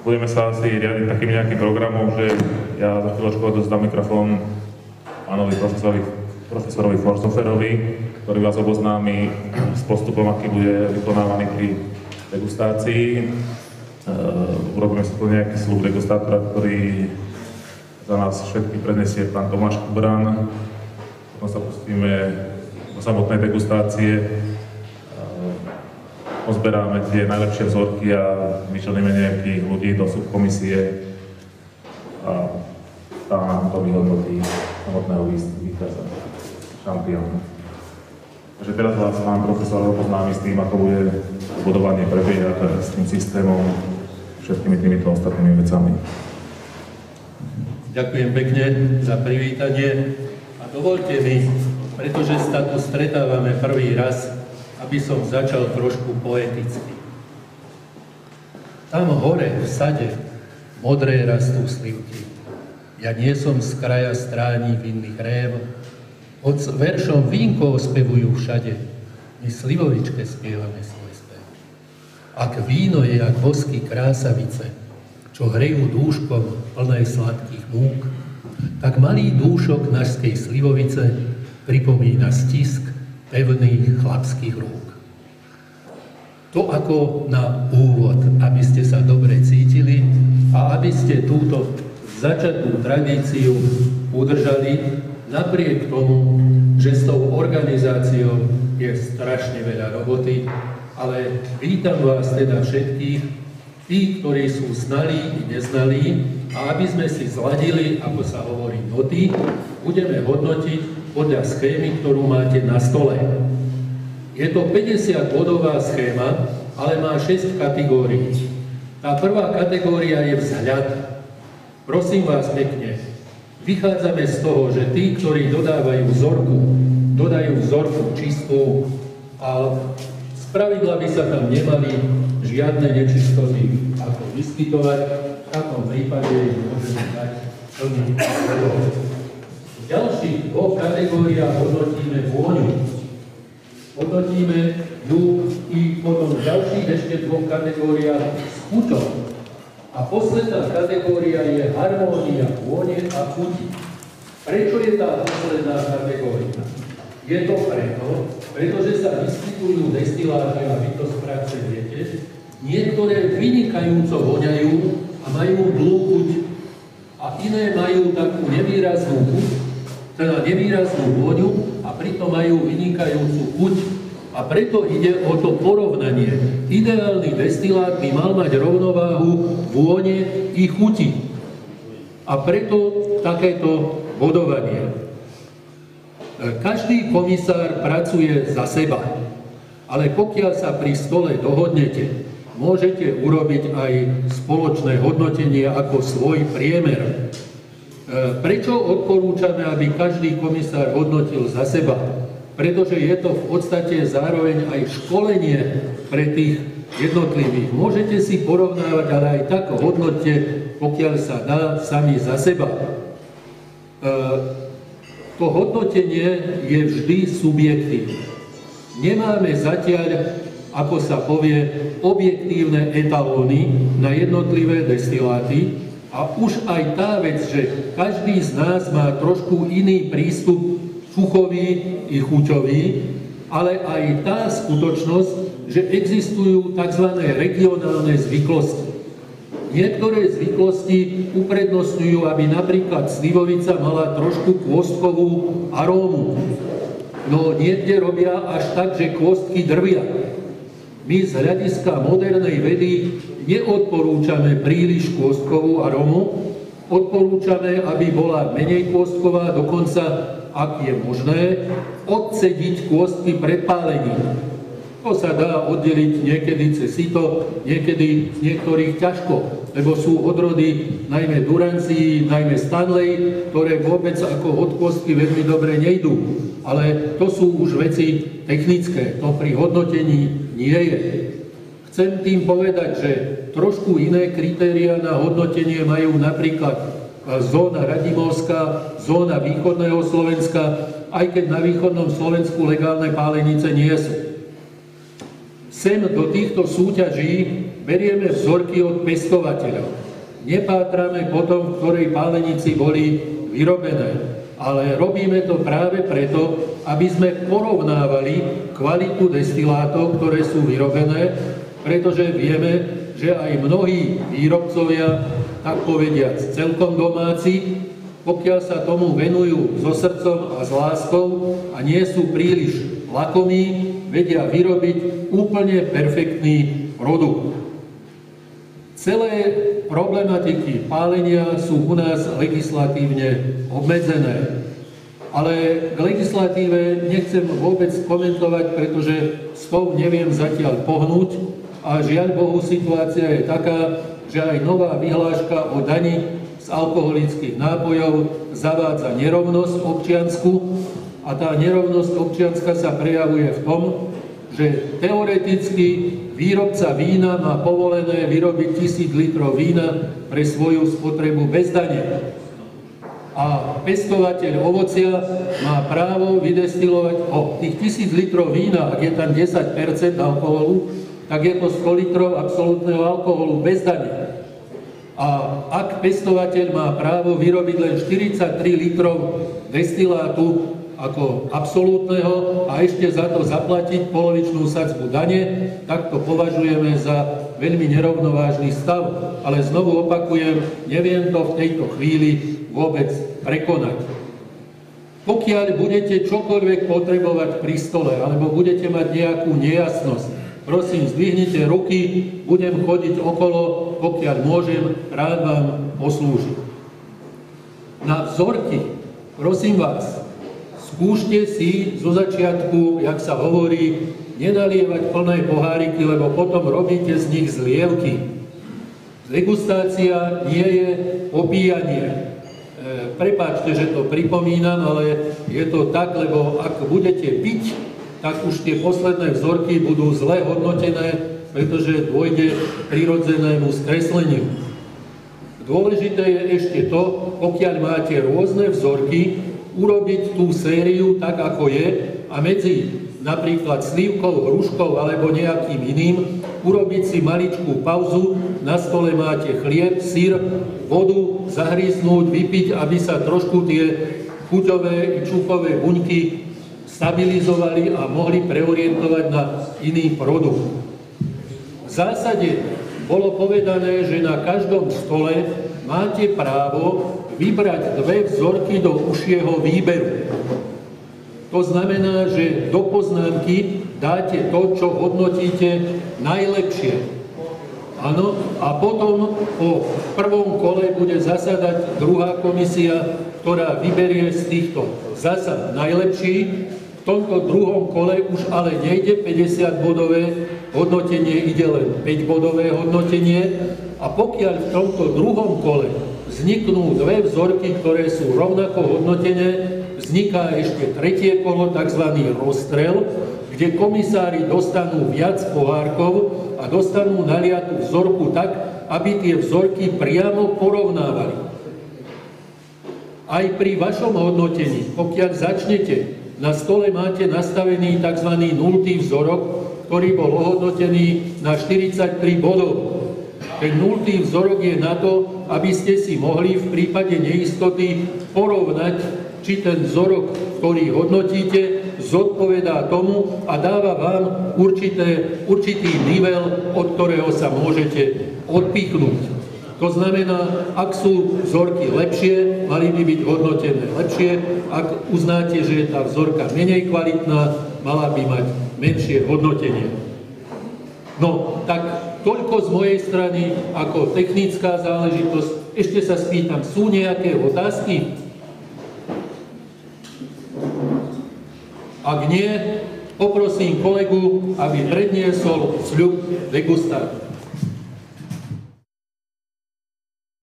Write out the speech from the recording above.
Budeme sa asi riadiť takým nejakým programom, že ja za chvíľočku odozdám mikrofón pánovi profesorovi Forsthoferovi, ktorý vás oboznámi s postupom, aký bude vykonávaný pri degustácii. Urobíme si to nejaký slúb degustátora, ktorý za nás všetky prednesie pán Tomáš Kubran. Potom sa pustíme do samotnej degustácie. Pozberáme tie najlepšie vzorky a vyčleníme nejakých ľudí do subkomisie a tá nám to vyhodnotí samotného víťaza, šampióna. Takže teraz vás pán profesor oboznámi s tým, ako bude budovanie prebiehať s tým systémom, všetkými týmito ostatnými vecami. Ďakujem pekne za privítanie a dovolte mi, pretože sa tu stretávame prvý raz, aby som začal trošku poeticky. Tam hore v sade modré rastú slivky. Ja nie som z kraja strání vinných rév, od veršom vínko spevujú všade, my slivovičke spievame svoj spev. Ak víno je jak bosky krásavice, čo hrejú dúškom plnej sladkých múk, tak malý dúšok našskej slivovice pripomína stisk pevných chlapských rúk. To ako na úvod, aby ste sa dobre cítili a aby ste túto začatú tradíciu udržali, napriek tomu, že s tou organizáciou je strašne veľa roboty, ale vítam vás teda všetkých, tí, ktorí sú znalí i neznalí, a aby sme si zladili, ako sa hovorí, noty, budeme hodnotiť podľa schémy, ktorú máte na stole. Je to 50-bodová schéma, ale má 6 kategórií. Tá prvá kategória je vzhľad. Prosím vás pekne, vychádzame z toho, že tí, ktorí dodajú vzorku čistú a spravidla by sa tam nemali žiadne nečistoty ako vyskytovať, v takom prípade ich môžeme dať plný bodov. V ďalších dvoch kategóriách hodnotíme vôňu. Hodnotíme ju i potom v ďalších ešte dvoch kategóriách s chuťou. A posledná kategória je harmónia vône a chuti. Prečo je tá posledná kategória? Je to pretože sa vyskytujú destiláty, a vy to z praxe viete, niektoré vynikajúco voňajú a majú dlhú chuť a iné majú takú nevýraznú chuť, teda nevýraznú vôňu a pritom majú vynikajúcu chuť. A preto ide o to porovnanie. Ideálny destilát by mal mať rovnováhu vône i chuti. A preto takéto bodovanie. Každý komisár pracuje za seba, ale pokiaľ sa pri stole dohodnete, môžete urobiť aj spoločné hodnotenie ako svoj priemer. Prečo odporúčame, aby každý komisár hodnotil za seba? Pretože je to v podstate zároveň aj školenie pre tých jednotlivých. Môžete si porovnávať, ale aj tak hodnotte, pokiaľ sa dá, sami za seba. To hodnotenie je vždy subjektívne. Nemáme zatiaľ, ako sa povie, objektívne etalóny na jednotlivé destiláty a už aj tá vec, že každý z nás má trošku iný prístup chuchový i chuťový, ale aj tá skutočnosť, že existujú tzv. Regionálne zvyklosti. Niektoré zvyklosti uprednostňujú, aby napríklad slivovica mala trošku kôstkovú arómu. No niekde robia až tak, že kôstky drvia. My z hľadiska modernej vedy neodporúčame príliš kôstkovú arómu, odporúčame, aby bola menej kôstková, dokonca ak je možné, odcediť kôstky pred pálením. To sa dá oddeliť niekedy cez sito, niekedy z niektorých ťažko, lebo sú odrody najmä Durancii, najmä Stanley, ktoré vôbec ako od kôstky veľmi dobre nejdú. Ale to sú už veci technické, to pri hodnotení nie je. Chcem tým povedať, že trošku iné kritériá na hodnotenie majú napríklad zóna Radimovská, zóna východného Slovenska, aj keď na východnom Slovensku legálne pálenice nie sú. Sem do týchto súťaží berieme vzorky od pestovateľov. Nepátrame potom, v ktorej pálenici boli vyrobené, ale robíme to práve preto, aby sme porovnávali kvalitu destilátov, ktoré sú vyrobené, pretože vieme, že aj mnohí výrobcovia, tak povediac, celkom domáci, pokiaľ sa tomu venujú so srdcom a s láskou a nie sú príliš lakomí, vedia vyrobiť úplne perfektný produkt. Celé problematiky pálenia sú u nás legislatívne obmedzené. Ale k legislatíve nechcem vôbec komentovať, pretože s tou neviem zatiaľ pohnúť a žiaľ Bohu situácia je taká, že aj nová vyhláška o dani z alkoholických nápojov zavádza nerovnosť občiansku a tá nerovnosť občianska sa prejavuje v tom, že teoreticky výrobca vína má povolené vyrobiť 1000 litrov vína pre svoju spotrebu bez dane. A pestovateľ ovocia má právo vydestilovať tých 1000 litrov vína, ak je tam 10% alkoholu, tak je to 100 litrov absolútneho alkoholu bez dane. A ak pestovateľ má právo vyrobiť len 43 litrov destilátu ako absolútneho a ešte za to zaplatiť polovičnú sadzbu dane, tak to považujeme za veľmi nerovnovážny stav. Ale znovu opakujem, neviem to v tejto chvíli vôbec prekonať. Pokiaľ budete čokoľvek potrebovať pri stole, alebo budete mať nejakú nejasnosť, prosím, zdvihnite ruky, budem chodiť okolo, pokiaľ môžem, rád vám poslúžiť. Na vzorky, prosím vás, skúšte si zo začiatku, jak sa hovorí, nenalievať plné poháriky, lebo potom robíte z nich zlievky. Degustácia nie je opíjanie. Prepáčte, že to pripomínam, ale je to tak, lebo ak budete piť, tak už tie posledné vzorky budú zle hodnotené, pretože dôjde k prirodzenému skresleniu. Dôležité je ešte to, pokiaľ máte rôzne vzorky, urobiť tú sériu tak, ako je a medzi napríklad slívkou, hruškou alebo nejakým iným urobiť si maličkú pauzu, na stole máte chlieb, syr, vodu, zahryznúť, vypiť, aby sa trošku tie chuťové i čupové buňky stabilizovali a mohli preorientovať na iný produkt. V zásade bolo povedané, že na každom stole máte právo vybrať 2 vzorky do užšieho výberu. To znamená, že do poznámky dáte to, čo hodnotíte najlepšie. Áno, a potom po prvom kole bude zasadať druhá komisia, ktorá vyberie z týchto zasa najlepší. V tomto druhom kole už ale nejde 50-bodové hodnotenie, ide len 5-bodové hodnotenie. A pokiaľ v tomto druhom kole vzniknú 2 vzorky, ktoré sú rovnako hodnotené, vzniká ešte tretie kolo, tzv. Rozstrel, kde komisári dostanú viac pohárkov a dostanú naliatú vzorku tak, aby tie vzorky priamo porovnávali. Aj pri vašom hodnotení, pokiaľ začnete, na stole máte nastavený tzv. 0. vzorok, ktorý bol ohodnotený na 43 bodov. Ten 0. vzorok je na to, aby ste si mohli v prípade neistoty porovnať, či ten vzorok, ktorý hodnotíte, zodpovedá tomu a dáva vám určitý nivel, od ktorého sa môžete odpichnúť. To znamená, ak sú vzorky lepšie, mali by byť hodnotené lepšie. Ak uznáte, že je tá vzorka menej kvalitná, mala by mať menšie hodnotenie. No, tak toľko z mojej strany ako technická záležitosť. Ešte sa spýtam, sú nejaké otázky? Ak nie, poprosím kolegu, aby predniesol sľub degustátora.